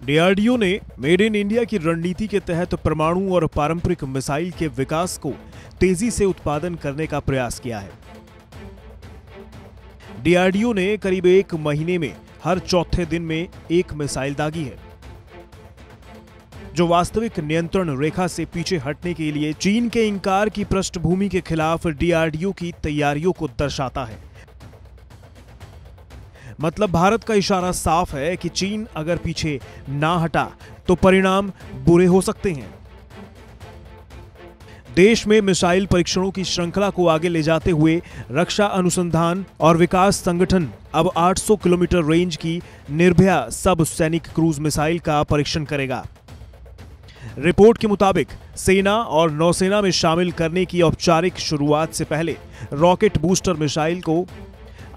DRDO ने made in India की रणनीति के तहत परमाणु और पारंपरिक मिसाइल के विकास को तेजी से उत्पादन करने का प्रयास किया है। डीआरडीओ ने करीब 1 महीने में हर चौथे दिन में एक मिसाइल दागी है, जो वास्तविक नियंत्रण रेखा से पीछे हटने के लिए चीन के इंकार की पृष्ठभूमि के खिलाफ डीआरडीओ की तैयारियों को दर्शाता है। मतलब भारत का इशारा साफ है कि चीन अगर पीछे ना हटा तो परिणाम बुरे हो सकते हैं। देश में मिसाइल परीक्षणों की श्रृंखला को आगे ले जाते हुए रक्षा अनुसंधान और विकास संगठन अब 800 किलोमीटर रेंज की निर्भया सब सैनिक क्रूज मिसाइल का परीक्षण करेगा। रिपोर्ट के मुताबिक सेना और नौसेना में शामिल करने की औपचारिक शुरुआत से पहले रॉकेट बूस्टर मिसाइल को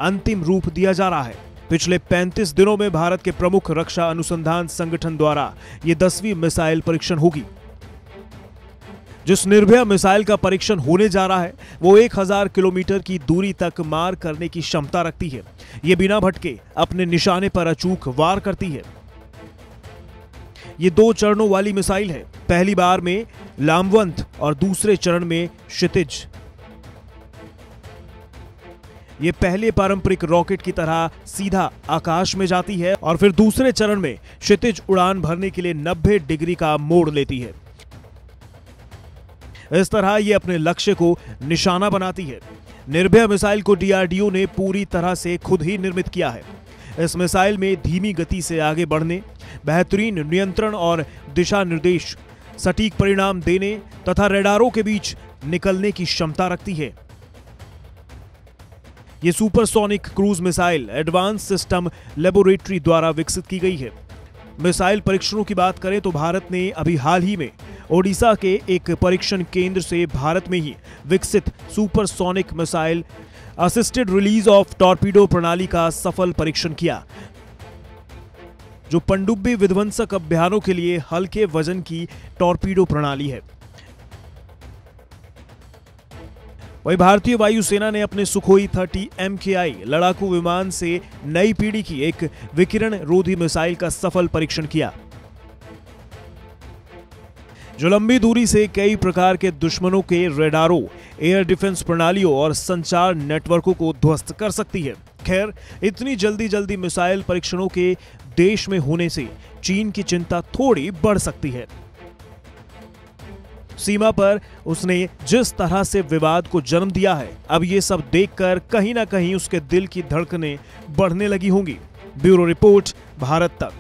अंतिम रूप दिया जा रहा है। पिछले 35 दिनों में भारत के प्रमुख रक्षा अनुसंधान संगठन द्वारा यह 10वीं मिसाइल परीक्षण होगी। जिस निर्भया मिसाइल का परीक्षण होने जा रहा है वो 1000 किलोमीटर की दूरी तक मार करने की क्षमता रखती है। यह बिना भटके अपने निशाने पर अचूक वार करती है। ये 2 चरणों वाली मिसाइल है। पहली बार में लामवंत और दूसरे चरण में क्षितिज। ये पहले पारंपरिक रॉकेट की तरह सीधा आकाश में जाती है और फिर दूसरे चरण में क्षितिज उड़ान भरने के लिए 90 डिग्री का मोड़ लेती है। इस तरह ये अपने लक्ष्य को निशाना बनाती है। निर्भया मिसाइल को डीआरडीओ ने पूरी तरह से खुद ही निर्मित किया है। इस मिसाइल में धीमी गति से आगे बढ़ने, बेहतरीन नियंत्रण और दिशा निर्देश, सटीक परिणाम देने तथा रडारों के बीच निकलने की क्षमता रखती है। यह supersonic cruise missile advance system laboratory द्वारा विकसित की गई है। मिसाइल परीक्षणों की बात करें तो भारत ने अभी हाल ही में ओडिशा के एक परीक्षण केंद्र से भारत में ही विकसित supersonic missile assisted release of torpedo प्रणाली का सफल परीक्षण किया, जो पनडुब्बी विध्वंसक अभियानों के लिए हल्के वजन की टॉर्पीडो प्रणाली है। वहीं भारतीय वायुसेना ने अपने सुखोई 30 MKI लड़ाकू विमान से नई पीढ़ी की एक विकिरण रोधी मिसाइल का सफल परीक्षण किया, जो लंबी दूरी से कई प्रकार के दुश्मनों के रेडारों, एयर डिफेंस प्रणालियों और संचार नेटवर्कों को ध्वस्त कर सकती है। खैर, इतनी जल्दी मिसाइल परीक्षणों के देश में होने से चीन की चिंता थोड़ी बढ़ सकती है। सीमा पर उसने जिस तरह से विवाद को जन्म दिया है, अब ये सब देखकर कहीं ना कहीं उसके दिल की धड़कनें बढ़ने लगी होंगी। ब्यूरो रिपोर्ट, भारत तक।